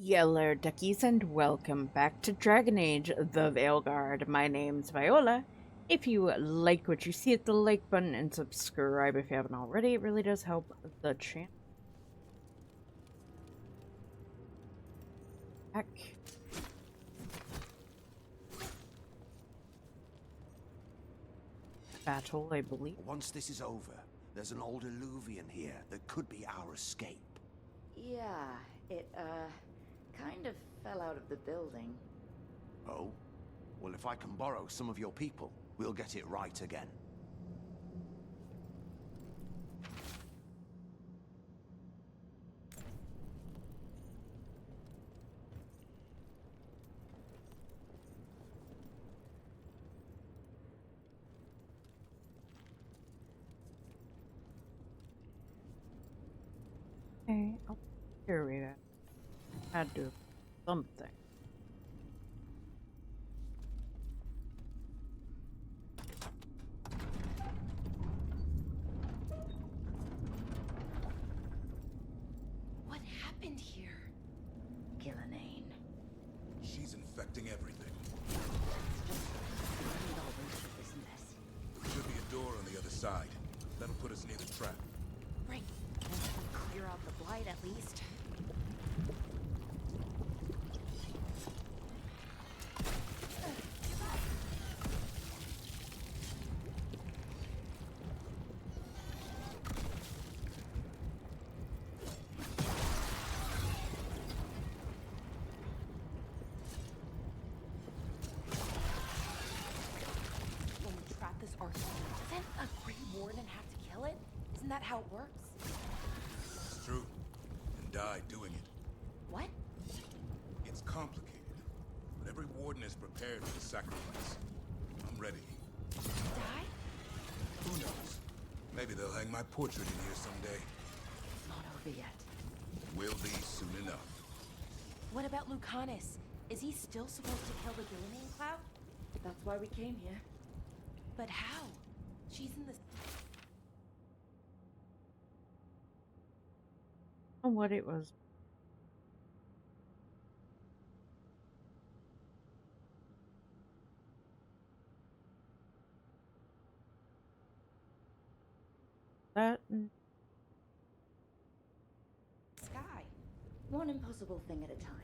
Yeller duckies and welcome back to Dragon Age the Veilguard. My name's Viola. If you like what you see, hit the like button and subscribe if you haven't already. It really does help the channel. Back. Battle, I believe. Once this is over, there's an old illuvian here that could be our escape. Yeah, it, kind of fell out of the building. Oh? Well, if I can borrow some of your people, we'll get it right again. Okay, oh, here we go. Had to do something. What happened here? Ghilan'nain. She's infecting everything. Mind all this business. Should be a door on the other side. That'll put us near the trap. Right. Clear out the blight at least. When we trap this archdemon, doesn't a Grey Warden have to kill it? Isn't that how it works? It's true. And die doing it. What? It's complicated. But every warden is prepared for the sacrifice. I'm ready. Die? Who knows? Maybe they'll hang my portrait in here someday. It's not over yet. Will be soon enough. What about Lucanus? Is he still supposed to kill the Ghilan'nain cloud? That's why we came here. But how? She's in the... What it was. That. sky. One impossible thing at a time.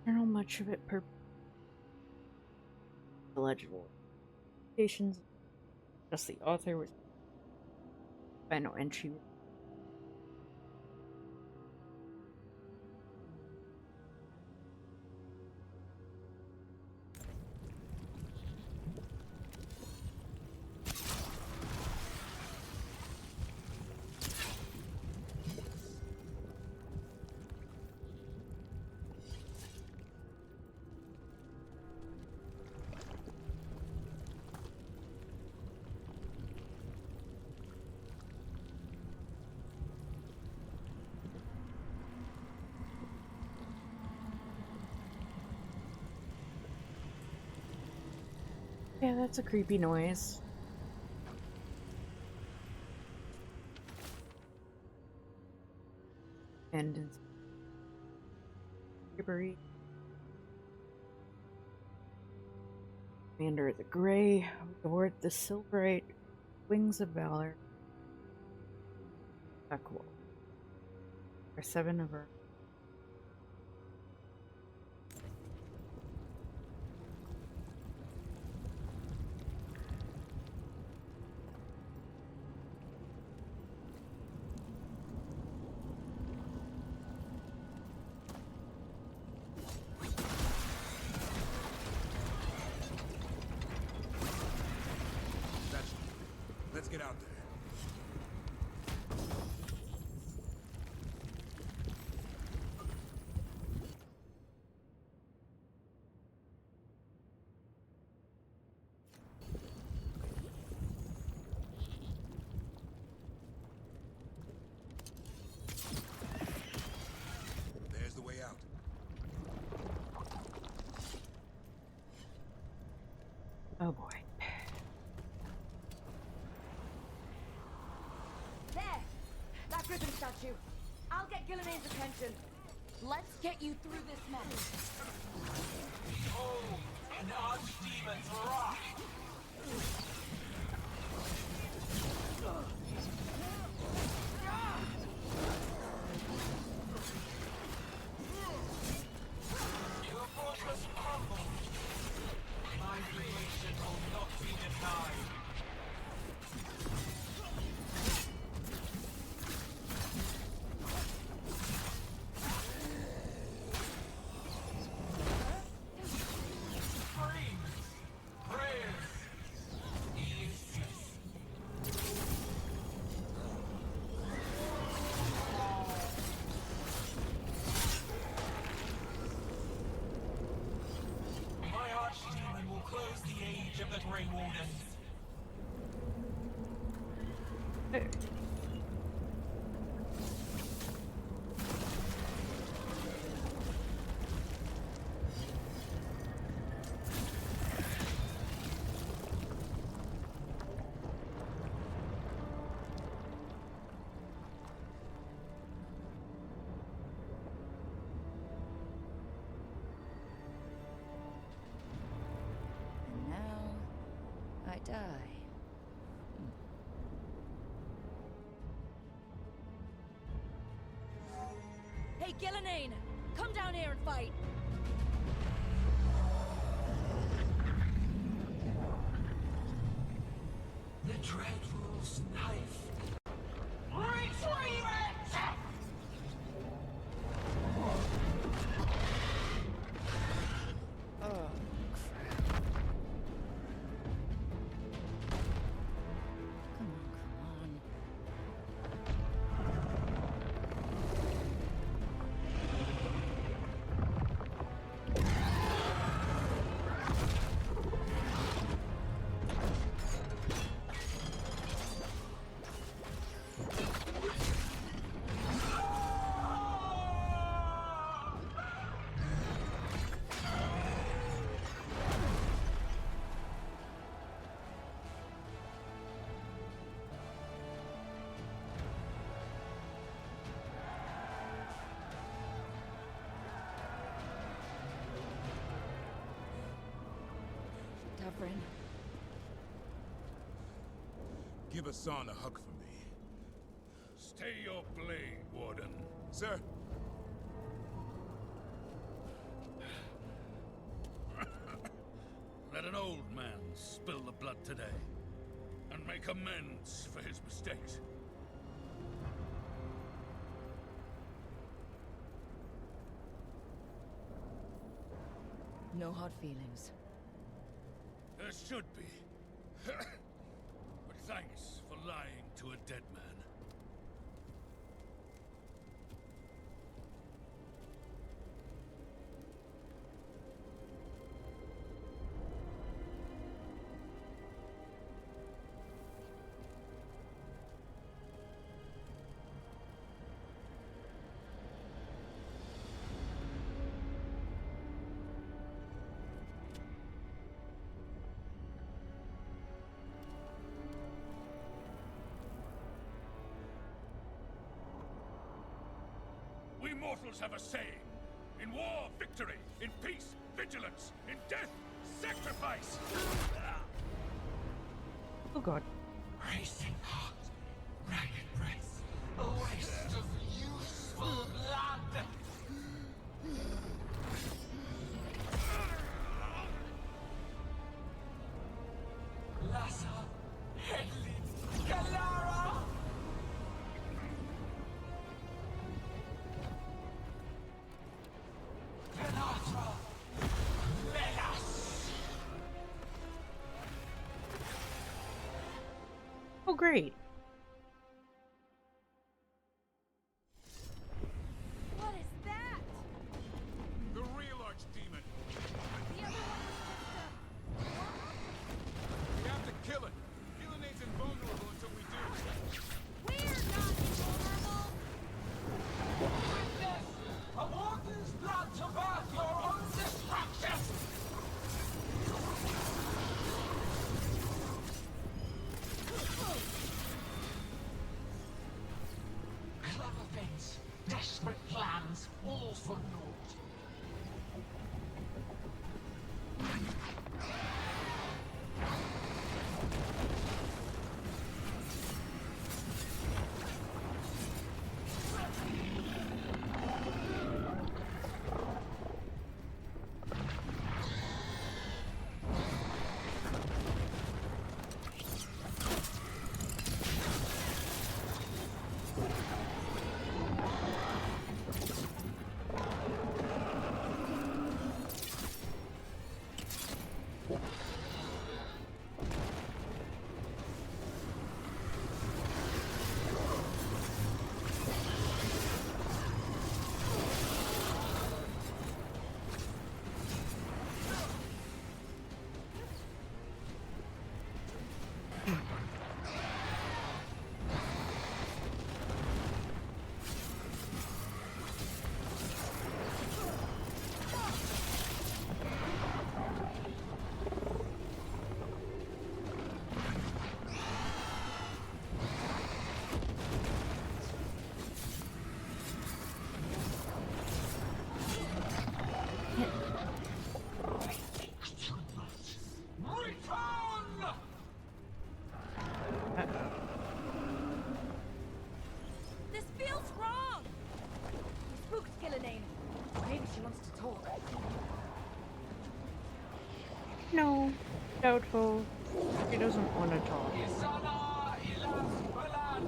I don't know much of it per illegible stations. Just the author was final entry. Yeah, that's a creepy noise. And it's Gibbery. Commander the Grey, Lord the Silverite, Wings of Valor. Cool. Or 7 of her. Let's get out there. There's the way out. Oh boy. There! That griffin statue. I'll get Ghilan'nain's attention. Let's get you through this mess. Oh, an archdemon's rock! Your fortress crumbles. My creation will not be denied. Grey Wardens. And now I die. Hey, Ghilan'nain! Come down here and fight! The Dreadful's knife. Retrieve it! Oh, Come on. Tavrin. Give Hassan a hug for me. Stay your blade, Warden. Sir? Let an old man spill the blood today, and make amends for his mistakes. No hard feelings. There should be. But thanks for lying to a dead man. mortals have a saying. In war, victory. In peace, vigilance. In death, sacrifice. Oh god. Racing heart, ragged breath, a waste of useful blood. Lassa, Hedley, Galara. Venatra, Melas. Oh great. What is that? The real archdemon. The other one was just We have to kill it. Ghilan'nain's invulnerable until we do. We're not invulnerable! Witness, a warden's blood to birth your own destruction. Clever things, desperate plans, all for naught. Return! This feels wrong! We spooked Ghilan'nain. Maybe she wants to talk. No. Doubtful. He doesn't want to talk. Isana ilas balan.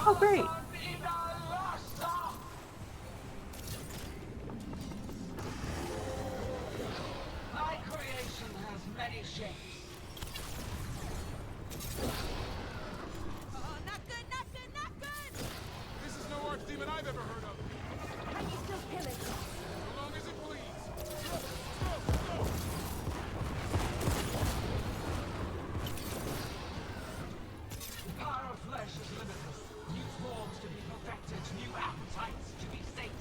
Oh great. Ina lasa. My creation has many shapes. Oh, not good, not good, not good! This is no archdemon I've ever heard of. Can you still kill it? As long as it bleeds. The power of flesh is limitless. New forms to be perfected, new appetites to be sated.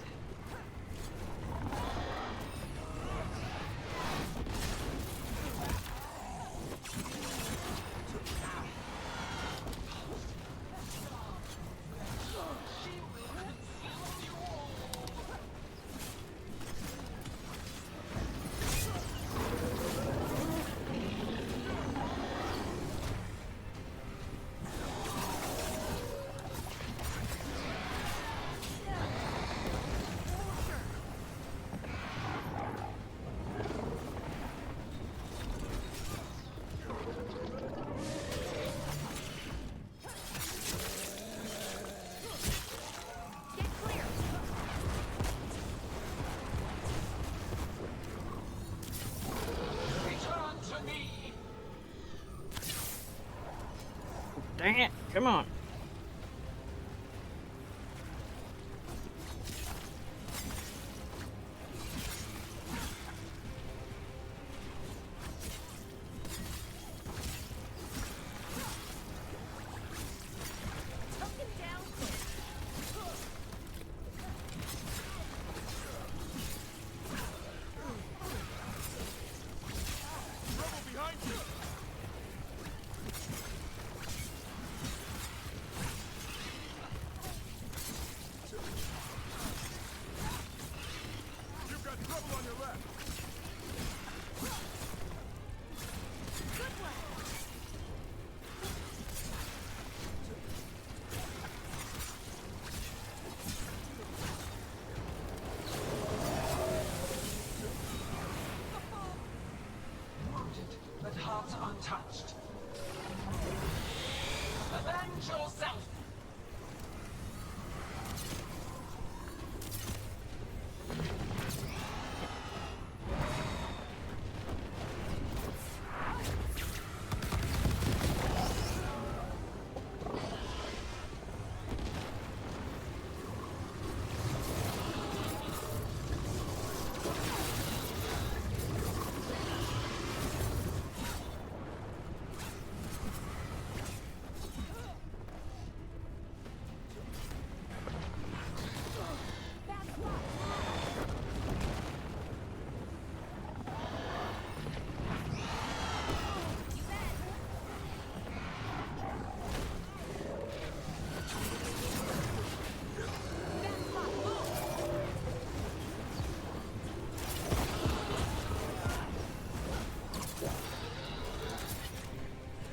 Get clear! Return to me. Dang it. Come on. Tuck him down! Trouble behind you. not untouched. Avenge yourself!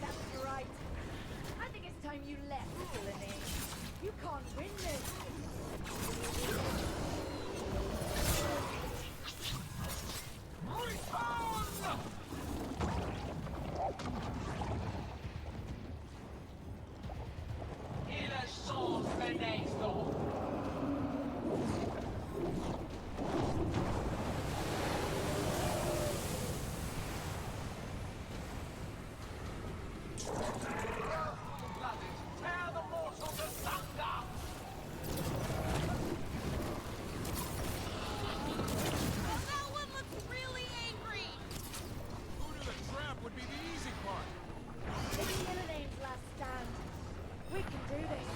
That's right. I think it's time you left, Ghilan'nain. You can't win this. Ile szans benägstå! Tear the mortals asunder! That one looks really angry. Food in the trap would be the easy part. It's Ghilan'nain's last stand. We can do this.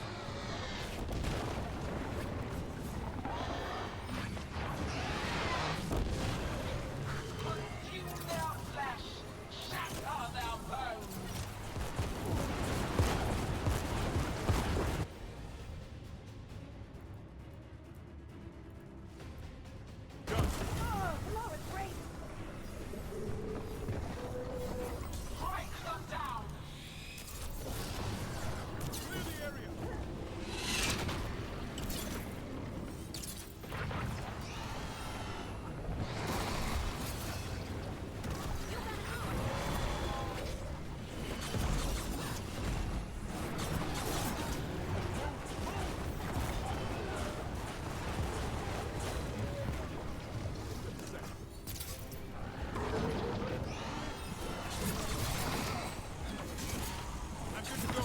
Consume their flesh! Shatter their bones! Oh, below is great. Strike them down! Clear the area. I'm good to go.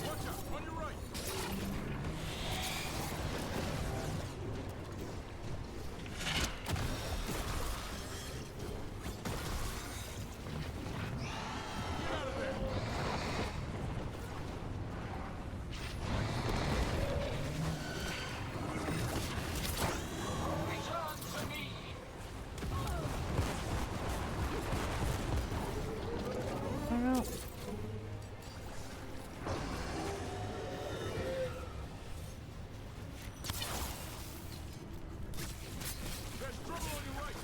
Watch out, on your right. Get out of there. Return to me! I don't know. There's trouble on your right.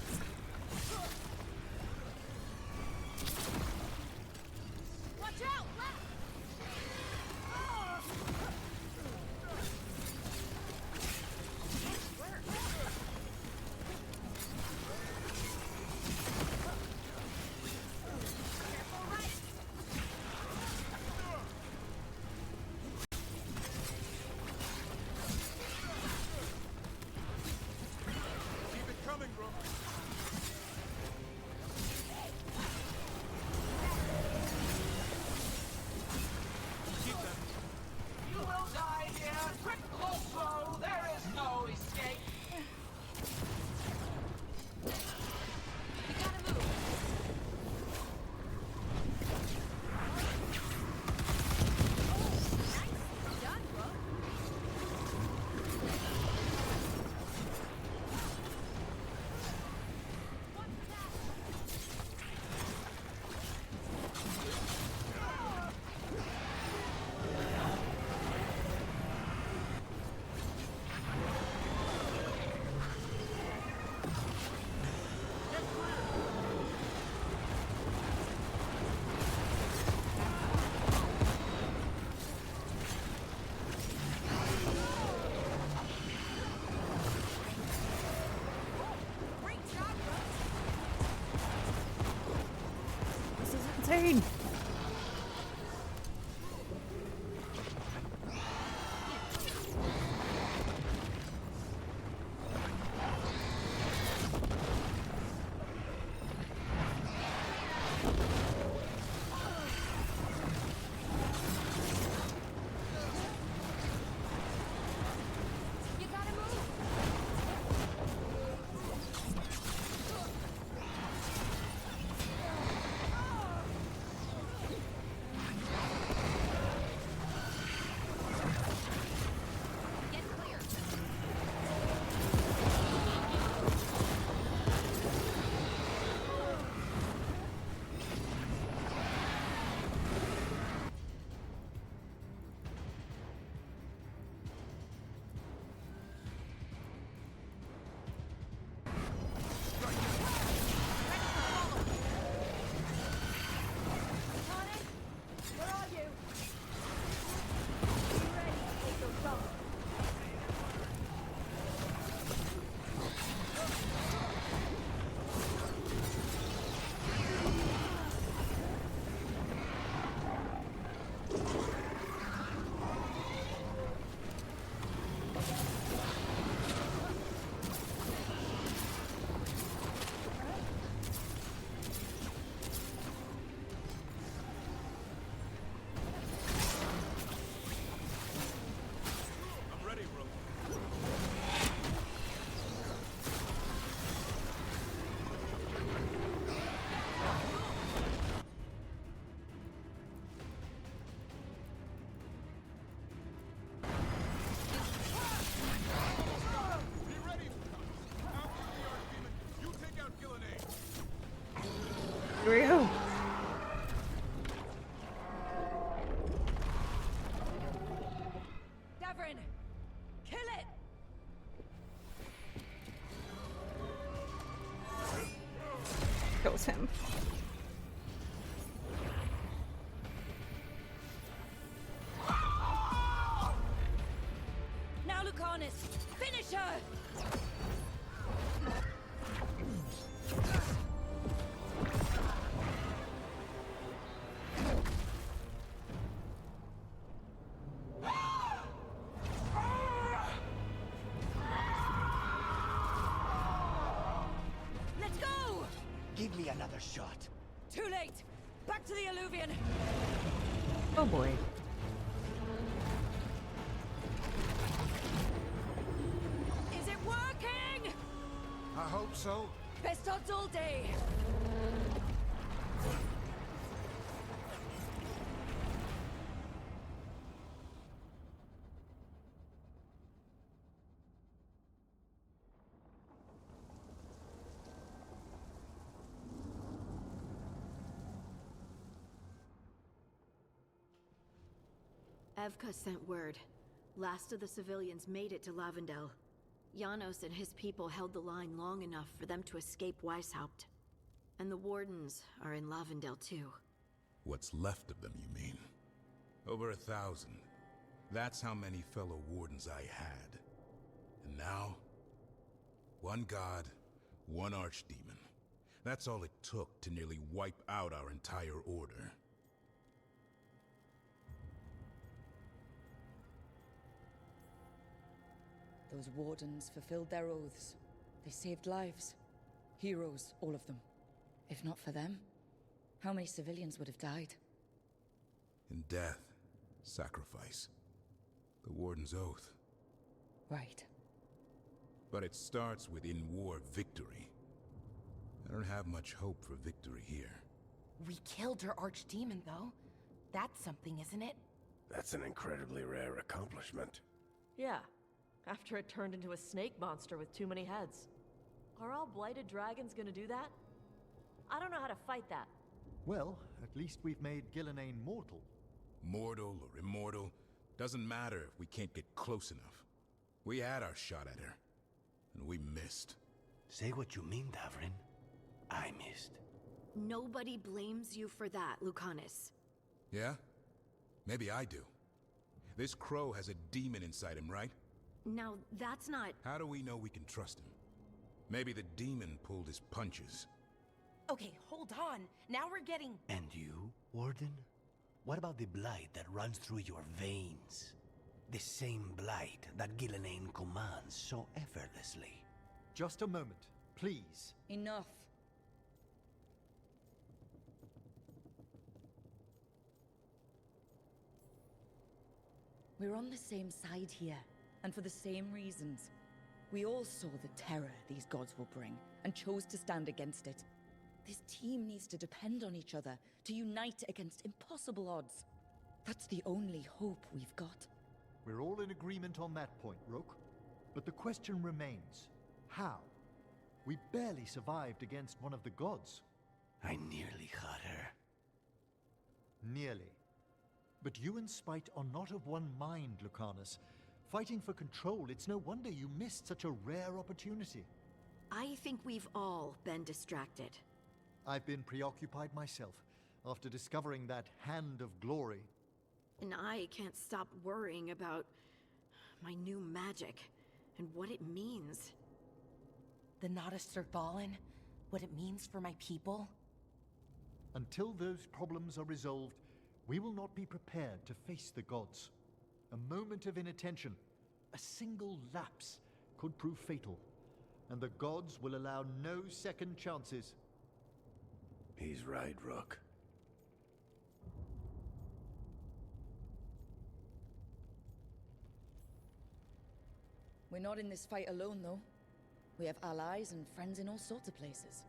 Watch out, left. Keep it coming, bro. Varen! Kill it! Kills him. Now, Lucanus! Finish her! Let's go! Give me another shot. Too late! Back to the Alluvion! Oh boy. Is it working? I hope so. Best odds all day! Evka sent word. Last of the civilians made it to Lavendel. Janos and his people held the line long enough for them to escape Weisshaupt. And the Wardens are in Lavendel too. What's left of them, you mean? Over 1,000. That's how many fellow Wardens I had. And now, one god, one archdemon. That's all it took to nearly wipe out our entire order. Those Wardens fulfilled their oaths. They saved lives. Heroes, all of them. If not for them, how many civilians would have died? In death, sacrifice. The Warden's oath. Right. But it starts with in-war victory. I don't have much hope for victory here. We killed her archdemon, though. That's something, isn't it? That's an incredibly rare accomplishment. Yeah, after it turned into a snake monster with too many heads. Are all blighted dragons gonna do that? I don't know how to fight that. Well, at least we've made Ghilan'nain mortal. Mortal or immortal, doesn't matter if we can't get close enough. We had our shot at her, and we missed. Say what you mean, Davrin. I missed. Nobody blames you for that, Lucanus. Yeah? Maybe I do. This crow has a demon inside him, right? Now, that's not... How do we know we can trust him? Maybe the demon pulled his punches. Okay, hold on. Now we're getting... And you, Warden? What about the blight that runs through your veins? The same blight that Ghilan'nain commands so effortlessly. Just a moment, please. Enough. We're on the same side here, and for the same reasons. We all saw the terror these gods will bring, and chose to stand against it. This team needs to depend on each other, to unite against impossible odds. That's the only hope we've got. We're all in agreement on that point, Rook. But the question remains, how? We barely survived against one of the gods. I nearly had her. Nearly. But you and Spite are not of one mind, Lucanus. Fighting for control, it's no wonder you missed such a rare opportunity. I think we've all been distracted. I've been preoccupied myself, after discovering that Hand of Glory. And I can't stop worrying about my new magic and what it means. The Notister Fallen? What it means for my people? Until those problems are resolved, we will not be prepared to face the gods. A moment of inattention, a single lapse, could prove fatal, and the gods will allow no second chances. He's right, Rook. We're not in this fight alone, though. We have allies and friends in all sorts of places.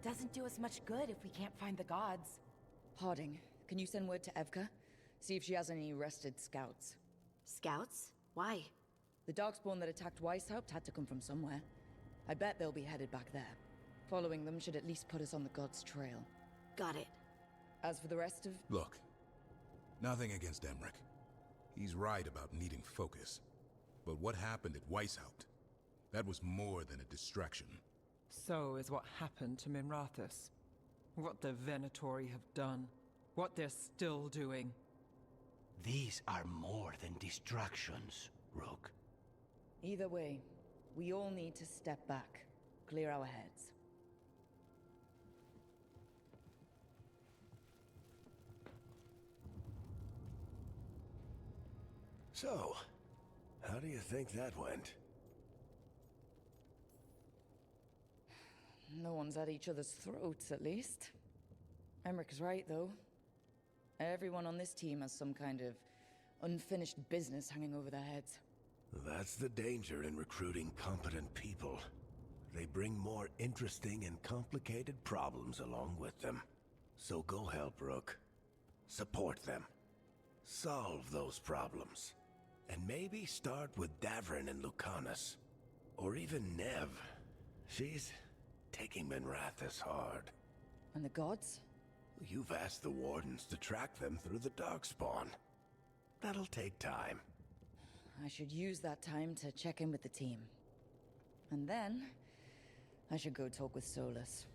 Doesn't do us much good if we can't find the gods. Harding, can you send word to Evka? See if she has any rested scouts. Scouts? Why? The Darkspawn that attacked Weisshaupt had to come from somewhere. I bet they'll be headed back there. Following them should at least put us on the gods' trail. Got it. As for the rest of... Look, nothing against Emmerich. He's right about needing focus. But what happened at Weisshaupt? That was more than a distraction. So is what happened to Minrathous. What the Venatori have done. What they're still doing. These are more than distractions, Rook. Either way, we all need to step back, clear our heads. So, how do you think that went? No one's at each other's throats, at least. Emmeric's right, though. Everyone on this team has some kind of unfinished business hanging over their heads. That's the danger in recruiting competent people. They bring more interesting and complicated problems along with them. So go help, Rook. Support them. Solve those problems. And maybe start with Davrin and Lucanus. Or even Nev. She's taking Minrathous hard. And the gods? You've asked the Wardens to track them through the Darkspawn. That'll take time. I should use that time to check in with the team. And then, I should go talk with Solus.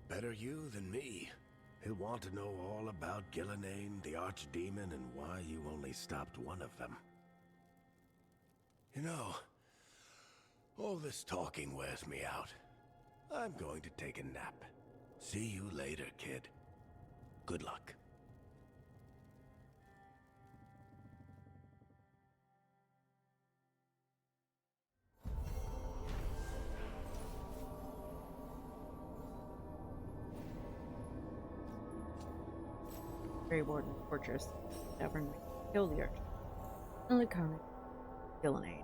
Better you than me. He'll want to know all about Ghilan'nain, the archdemon, and why you only stopped one of them. You know, all this talking wears me out. I'm going to take a nap. See you later, kid. Good luck. Grey Warden Fortress. Davrin kill the archer. And Lucanus. Ghilan'nain.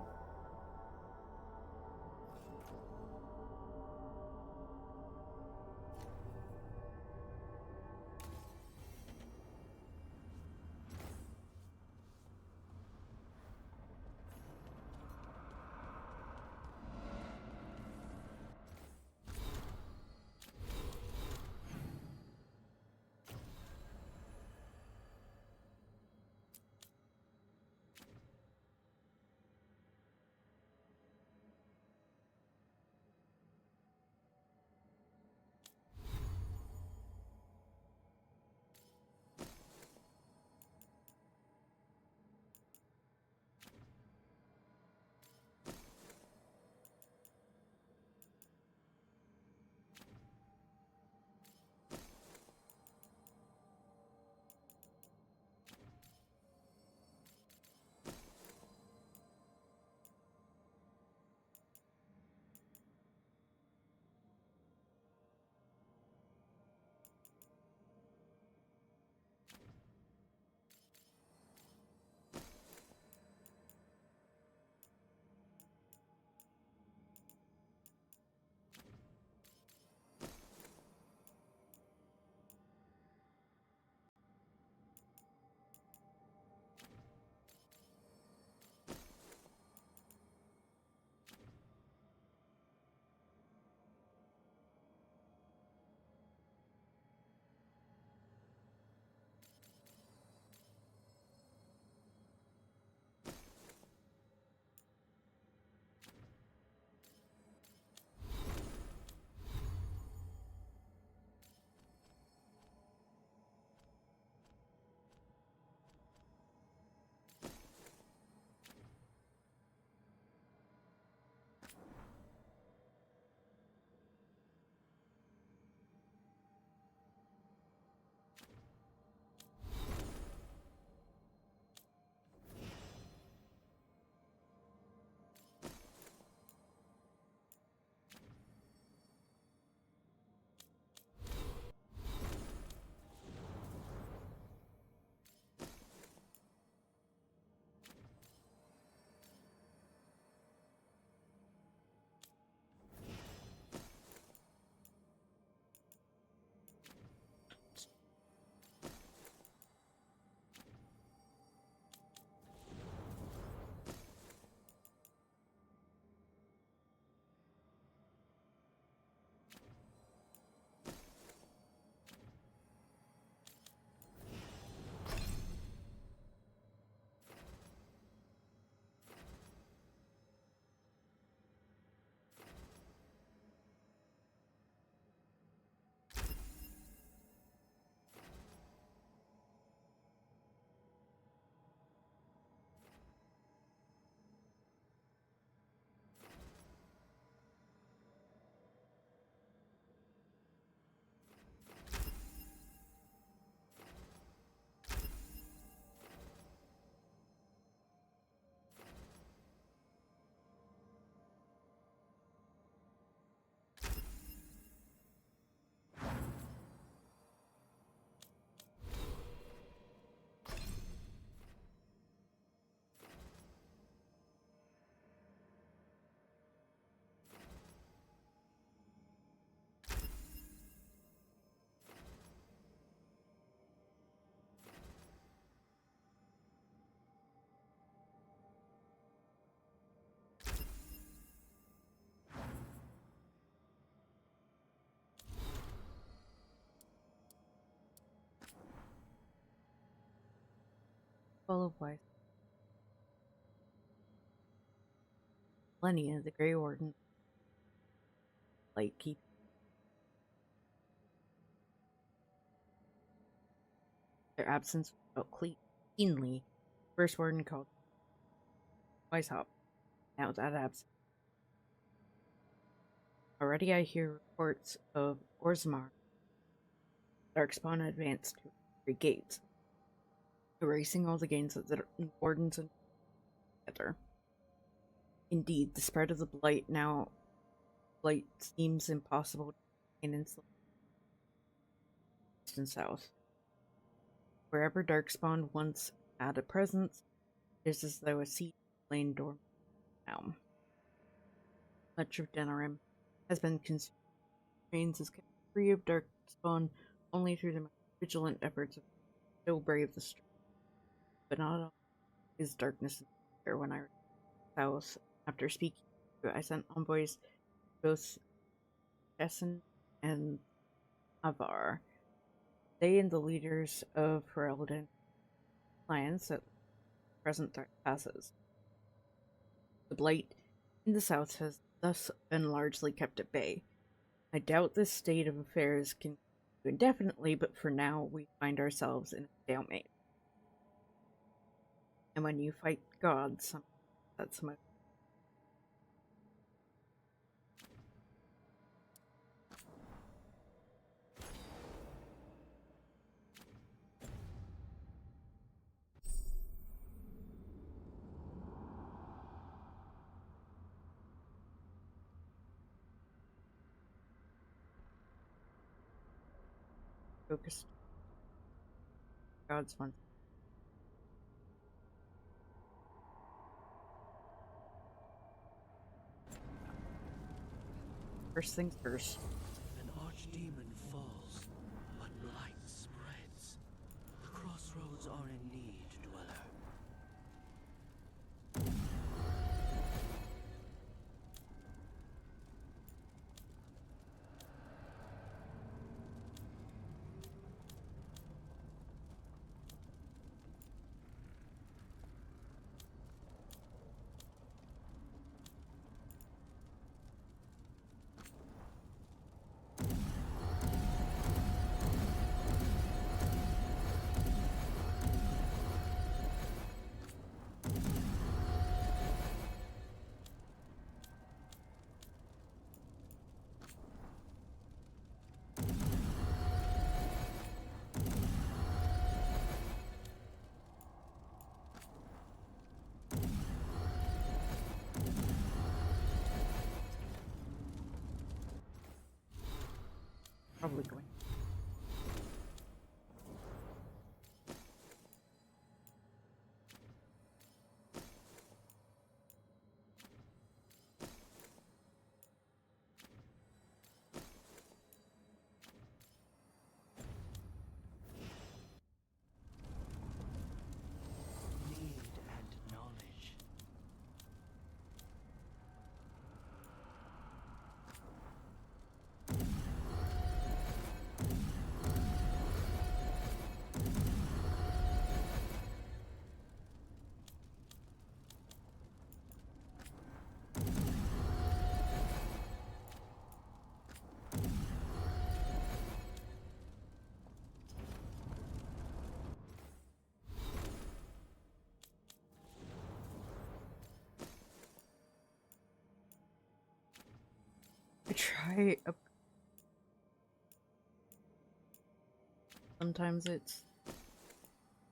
full of wise. Millennia, the Grey Warden, light keep. Their absence felt keenly. First Warden called Weisshaupt. Now that absence. Already I hear reports of Orzammar. Darkspawn advanced to every gate, erasing all the gains of the Wardens and together. Indeed, the spread of the blight seems impossible to contain in east and south. Wherever Darkspawn once had a presence, it is as though a seed lain dormant now. Much of Denerim has been consumed. Trains is kept free of Darkspawn only through the vigilant efforts of still brave the street. But not all is darkness in the air. When I returned south after speaking to it, I sent envoys to both Essen and Avar. They and the leaders of Ferelden alliance at present passes. The blight in the south has thus been largely kept at bay. I doubt this state of affairs can continue indefinitely, but for now we find ourselves in a stalemate. And when you fight gods, that's much. Focused gods once. First things first. An archdemon falls, but blight spreads. The crossroads are in need, dweller. Probably going. Need and knowledge. I try. Sometimes it's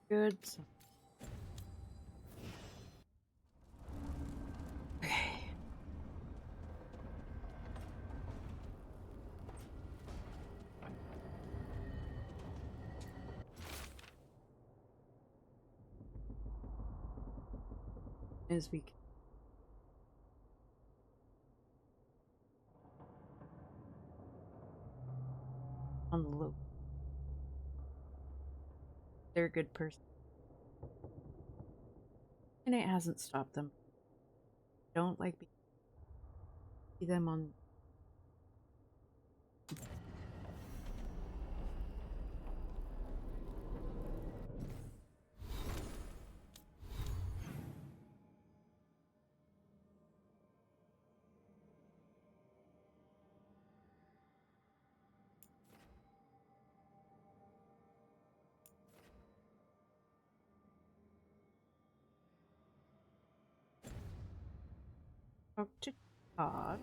good. Okay. As we can. On the low. They're a good person. And it hasn't stopped them. Don't like see them on. Talk to Todd.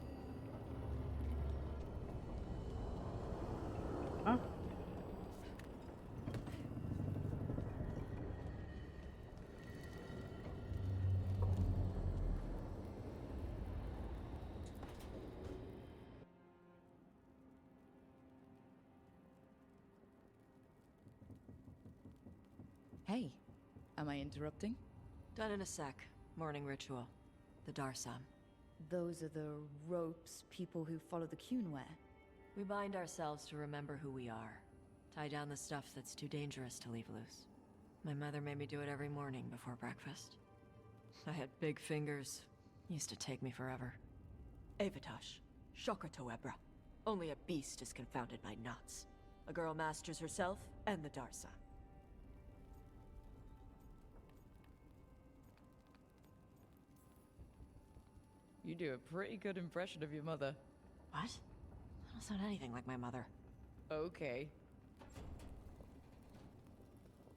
Huh? Hey, am I interrupting? Done in a sec. Morning ritual. The Darsam. Those are the ropes people who follow the Qun wear. We bind ourselves to remember who we are. Tie down the stuff that's too dangerous to leave loose. My mother made me do it every morning before breakfast. I had big fingers. Used to take me forever. Avatash. Shokratoebra. Only a beast is confounded by knots. A girl masters herself and the Darsa. You do a pretty good impression of your mother. What? I don't sound anything like my mother. Okay.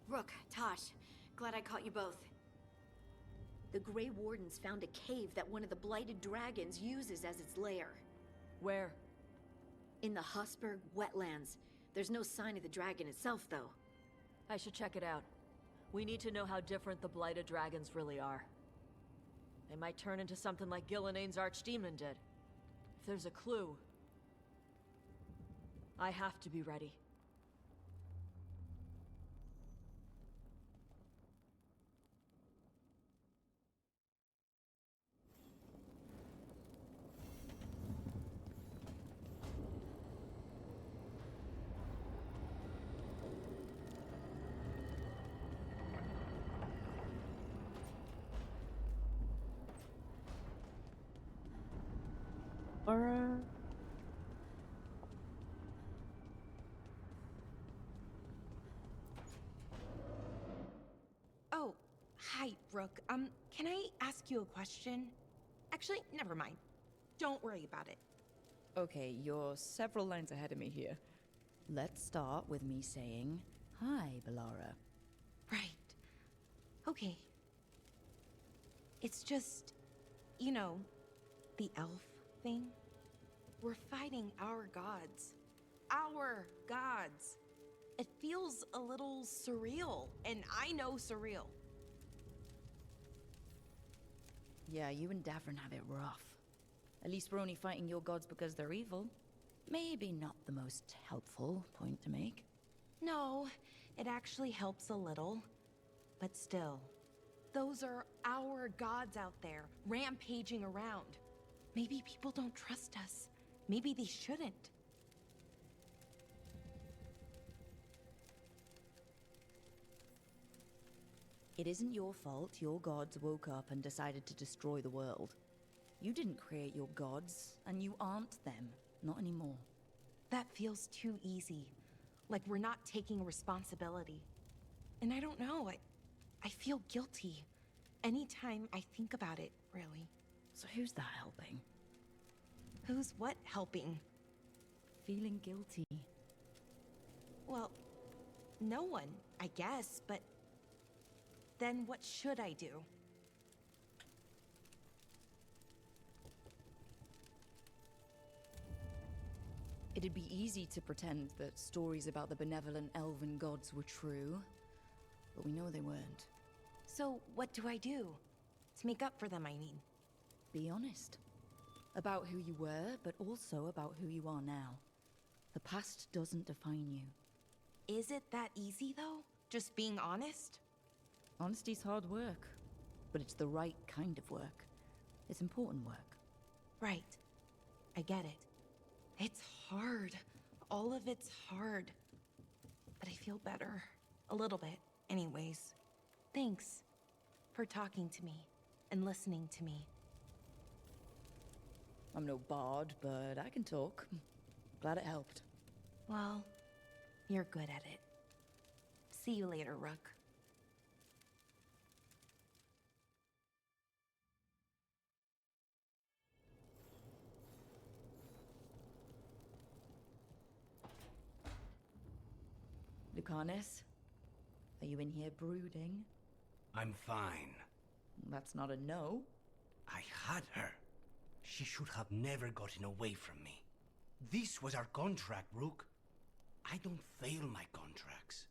Rook, Tosh, glad I caught you both. The Grey Wardens found a cave that one of the Blighted Dragons uses as its lair. Where? In the Husberg wetlands. There's no sign of the dragon itself, though. I should check it out. We need to know how different the Blighted Dragons really are. They might turn into something like Ghilan'nain's archdemon did. If there's a clue, I have to be ready. Laura. Oh, hi, Brooke. Can I ask you a question? Actually, never mind. Don't worry about it. Okay, you're several lines ahead of me here. Let's start with me saying, hi, Balara. Right. Okay. It's just, you know, the elf thing. We're fighting our gods. Our gods. It feels a little surreal, and I know surreal. Yeah, you and Davrin have it rough. At least we're only fighting your gods because they're evil. Maybe not the most helpful point to make. No, it actually helps a little. But still, those are our gods out there, rampaging around. Maybe people don't trust us. Maybe they shouldn't. It isn't your fault your gods woke up and decided to destroy the world. You didn't create your gods, and you aren't them. Not anymore. That feels too easy. Like we're not taking responsibility. And I don't know, I feel guilty. Anytime I think about it, really. So who's that helping? Who's what helping? Feeling guilty. Well, no one, I guess, but then what should I do? It'd be easy to pretend that stories about the benevolent elven gods were true, but we know they weren't. So what do I do? To make up for them, I mean. Be honest. About who you were, but also about who you are now. The past doesn't define you. Is it that easy, though? Just being honest? Honesty's hard work, but it's the right kind of work. It's important work. Right. I get it. It's hard. All of it's hard. But I feel better. A little bit, anyways. Thanks for talking to me and listening to me. I'm no bard, but I can talk. Glad it helped. Well, you're good at it. See you later, Rook. Lucanus, are you in here brooding? I'm fine. That's not a no. I had her. She should have never gotten away from me. This was our contract, Rook. I don't fail my contracts.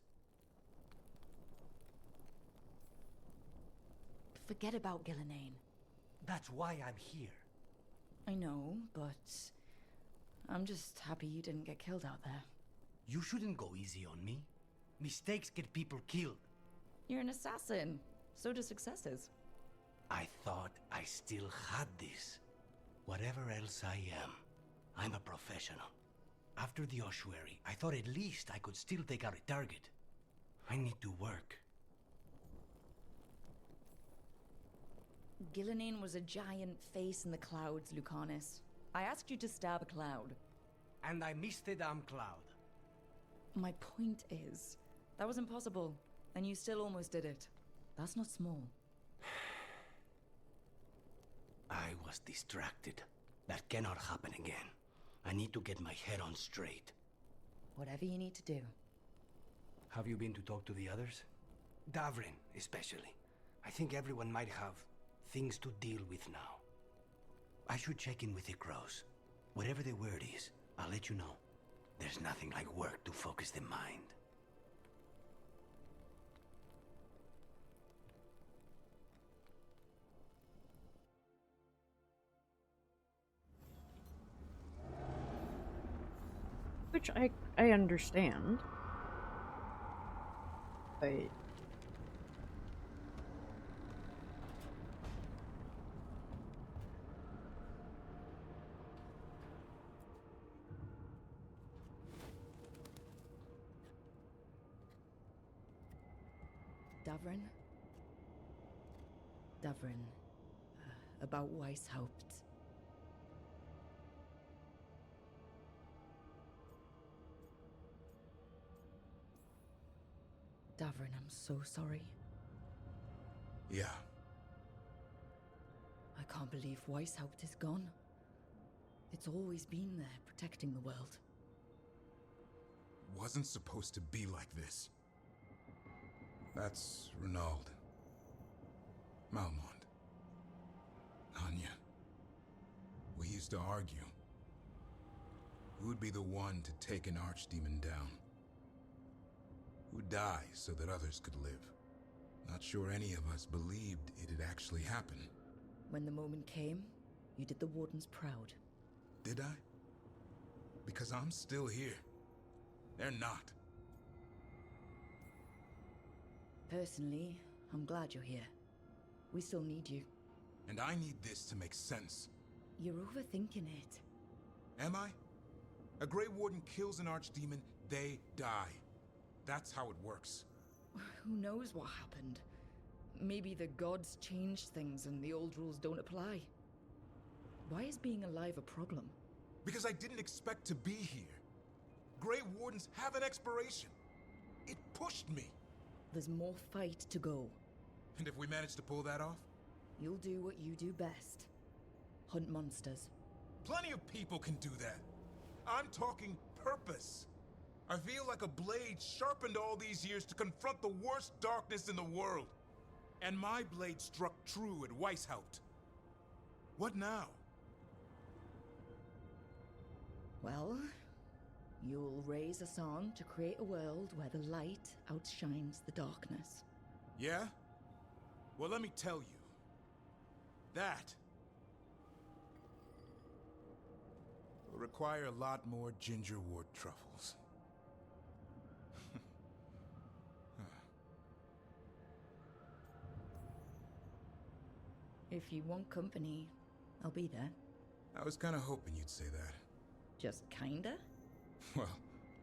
Forget about Ghilan'nain. That's why I'm here. I know, but I'm just happy you didn't get killed out there. You shouldn't go easy on me. Mistakes get people killed. You're an assassin. So do successes. I thought I still had this. Whatever else I am, I'm a professional. After the ossuary, I thought at least I could still take out a target. I need to work. Ghilan'nain was a giant face in the clouds, Lucanus. I asked you to stab a cloud. And I missed the damn cloud. My point is, that was impossible, and you still almost did it. That's not small. I was distracted. That cannot happen again. I need to get my head on straight. Whatever you need to do. Have you been to talk to the others? Davrin, especially. I think everyone might have things to deal with now. I should check in with the crows. Whatever the word is, I'll let you know. There's nothing like work to focus the mind. Which I understand. But Davrin, about Weisshaupt. Davrin, I'm so sorry. Yeah. I can't believe Weisshaupt is gone. It's always been there, protecting the world. Wasn't supposed to be like this. That's Renaud. Malmont. Anya. We used to argue. Who'd be the one to take an archdemon down? Who'd die so that others could live? Not sure any of us believed it'd actually happen. When the moment came, you did the Wardens proud. Did I? Because I'm still here. They're not. Personally, I'm glad you're here. We still need you. And I need this to make sense. You're overthinking it. Am I? A Grey Warden kills an archdemon, they die. That's how it works. Who knows what happened? Maybe the gods changed things and the old rules don't apply. Why is being alive a problem? Because I didn't expect to be here. Grey Wardens have an expiration. It pushed me. There's more fight to go. And if we manage to pull that off? You'll do what you do best. Hunt monsters. Plenty of people can do that. I'm talking purpose. I feel like a blade sharpened all these years to confront the worst darkness in the world. And my blade struck true at Weisshaupt. What now? Well, you'll raise a song to create a world where the light outshines the darkness. Yeah? Well, let me tell you. That will require a lot more gingerwort truffles. If you want company, I'll be there. I was kind of hoping you'd say that. Just kinda? Well,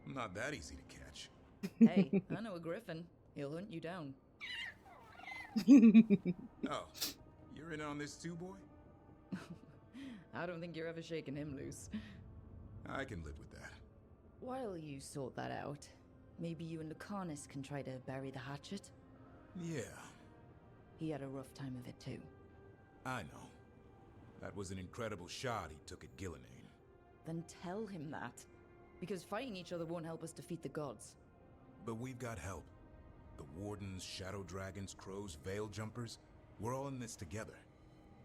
I'm not that easy to catch. Hey, I know a griffin. He'll hunt you down. Oh, you're in on this too, boy? I don't think you're ever shaking him loose. I can live with that. While you sort that out, maybe you and Lucanus can try to bury the hatchet? Yeah. He had a rough time of it too. I know. That was an incredible shot he took at Ghilan'nain. Then tell him that. Because fighting each other won't help us defeat the gods. But we've got help. The Wardens, Shadow Dragons, Crows, Veil Jumpers, we're all in this together.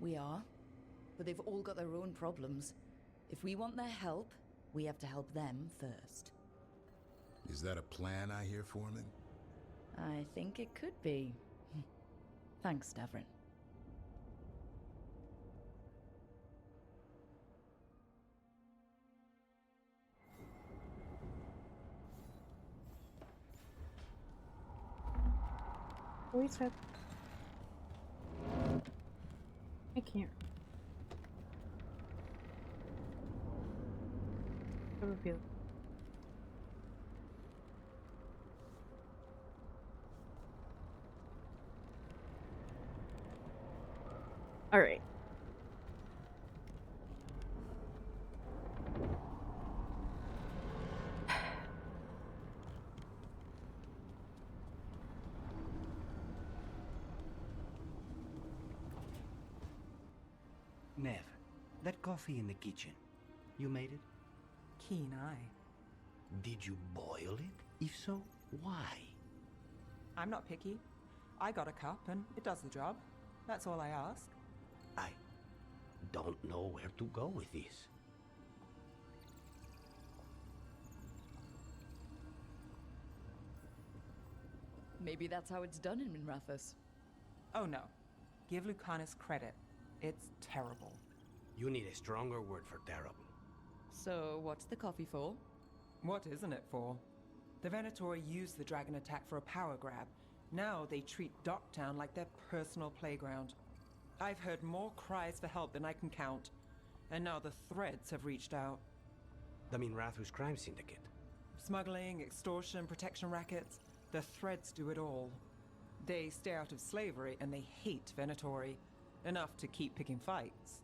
We are. but they've all got their own problems. If we want their help, we have to help them first. Is that a plan I hear, Foreman? I think it could be. Thanks, Davrin. Weisshaupt. I can't. I reveal. All right. Nev, that coffee in the kitchen, you made it? Keen eye. Did you boil it? If so, why? I'm not picky. I got a cup and it does the job. That's all I ask. I don't know where to go with this. Maybe that's how it's done in Minrathous. Oh no. Give Lucanus credit. It's terrible. You need a stronger word for terrible. So, what's the coffee for? What isn't it for? The Venatori used the dragon attack for a power grab. Now they treat Docktown like their personal playground. I've heard more cries for help than I can count. And now the Threads have reached out. The Minrathous crime syndicate. Smuggling, extortion, protection rackets. The Threads do it all. They stay out of slavery and they hate Venatori. Enough to keep picking fights.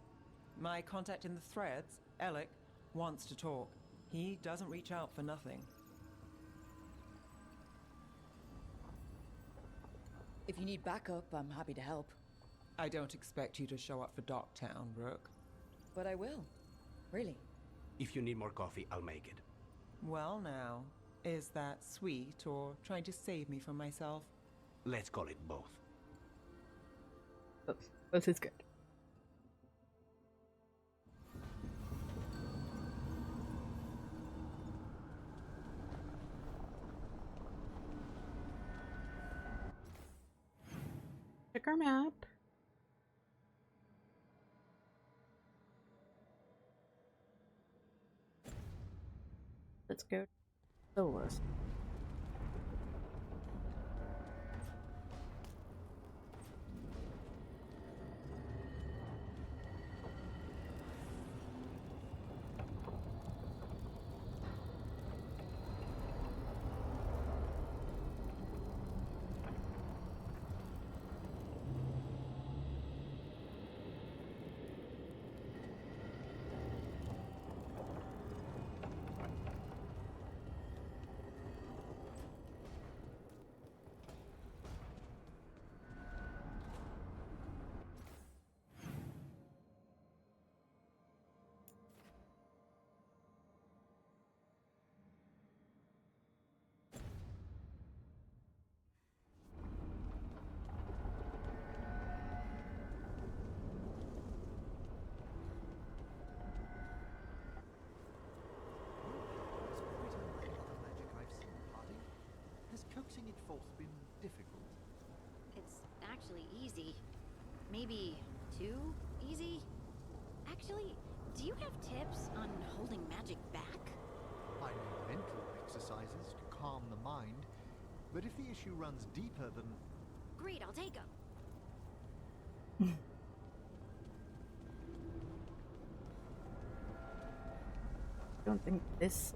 My contact in the Threads, Alec, wants to talk. He doesn't reach out for nothing. If you need backup, I'm happy to help. I don't expect you to show up for Docktown, Rook. But I will. Really. If you need more coffee, I'll make it. Well now, is that sweet or trying to save me from myself? Let's call it both. Both is good. Check our map. Let's go to the list. Coaxing it forth been difficult? It's actually easy. Maybe too easy? Actually, do you have tips on holding magic back? I know mental exercises to calm the mind, but if the issue runs deeper than... Great, I'll take them. I don't think this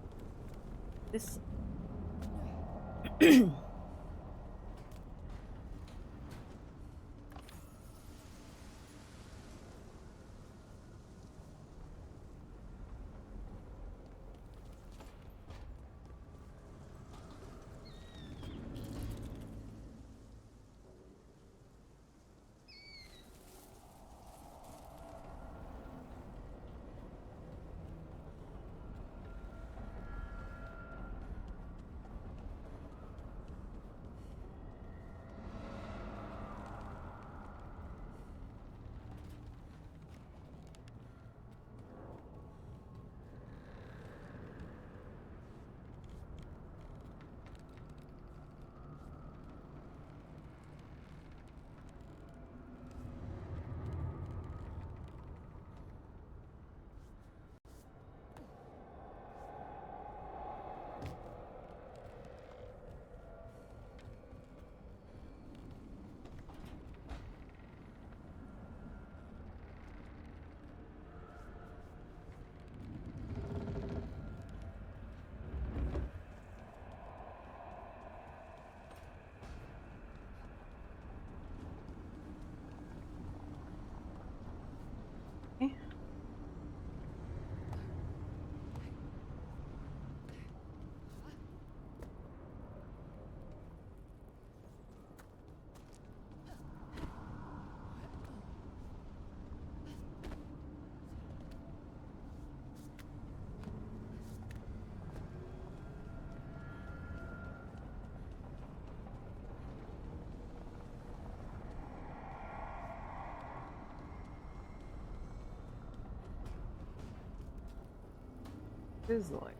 Sizzling.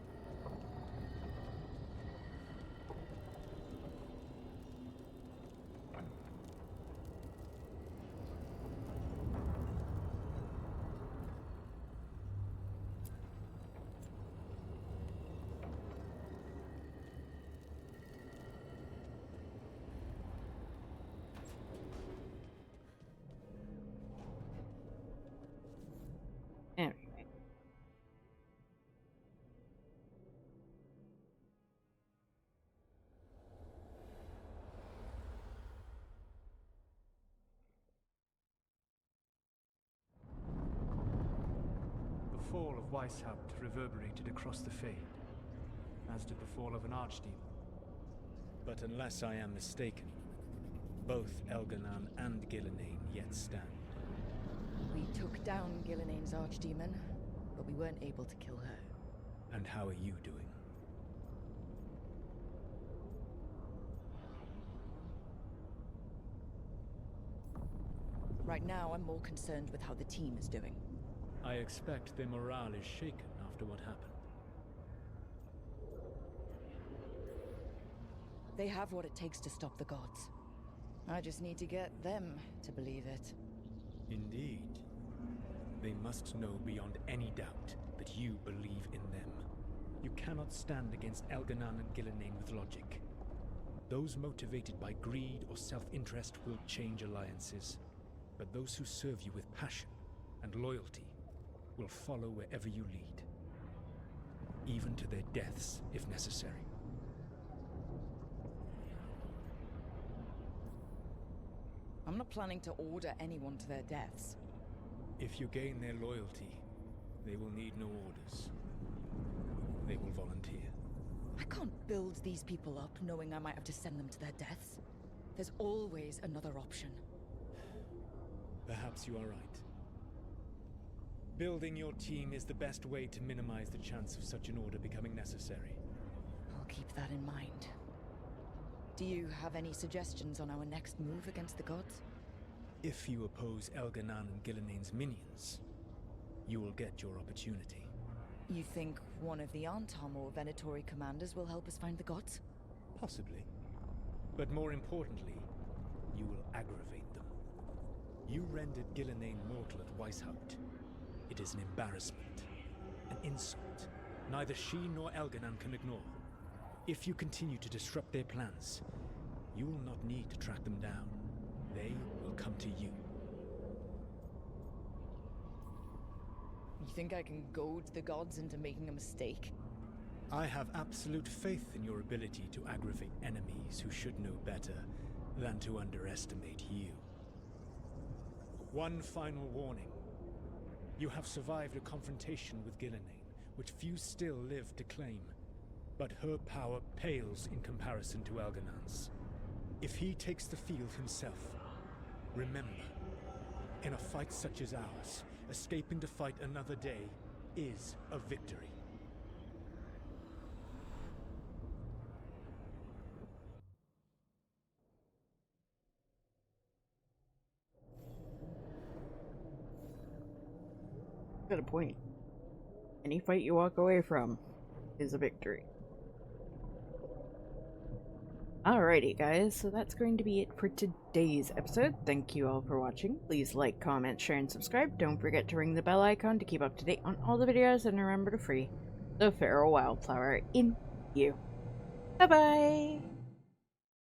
Anyway. The fall of Weisshaupt reverberated across the Fade, as did the fall of an archdemon. But unless I am mistaken, both Elghanan and Ghilan'nain yet stand. We took down Ghilan'nain's archdemon, but we weren't able to kill her. And how are you doing? Right now, I'm more concerned with how the team is doing. I expect their morale is shaken after what happened. They have what it takes to stop the gods. I just need to get them to believe it. Indeed. They must know beyond any doubt that you believe in them. You cannot stand against Elghanan and Ghilan'nain with logic. Those motivated by greed or self-interest will change alliances. But those who serve you with passion and loyalty will follow wherever you lead. Even to their deaths, if necessary. I'm not planning to order anyone to their deaths. If you gain their loyalty, they will need no orders. They will volunteer. I can't build these people up knowing I might have to send them to their deaths. There's always another option. Perhaps you are right. Building your team is the best way to minimize the chance of such an order becoming necessary. I'll keep that in mind. Do you have any suggestions on our next move against the gods? If you oppose Elghanan and Ghilan'nain's minions, you will get your opportunity. You think one of the Antam or Venatori commanders will help us find the gods? Possibly. But more importantly, you will aggravate them. You rendered Ghilan'nain mortal at Weisshaupt. It is an embarrassment, an insult, neither she nor Elghanan can ignore. If you continue to disrupt their plans, you will not need to track them down. They will come to you. You think I can goad the gods into making a mistake? I have absolute faith in your ability to aggravate enemies who should know better than to underestimate you. One final warning. You have survived a confrontation with Ghilan'nain, which few still live to claim. But her power pales in comparison to Elghanan's. If he takes the field himself, remember, in a fight such as ours, escaping to fight another day is a victory. Got a point. Any fight you walk away from is a victory. Alrighty guys, so that's going to be it for today's episode. Thank you all for watching. Please like, comment, share, and subscribe. Don't forget to ring the bell icon to keep up to date on all the videos, and remember to free the feral wildflower in you. Bye bye!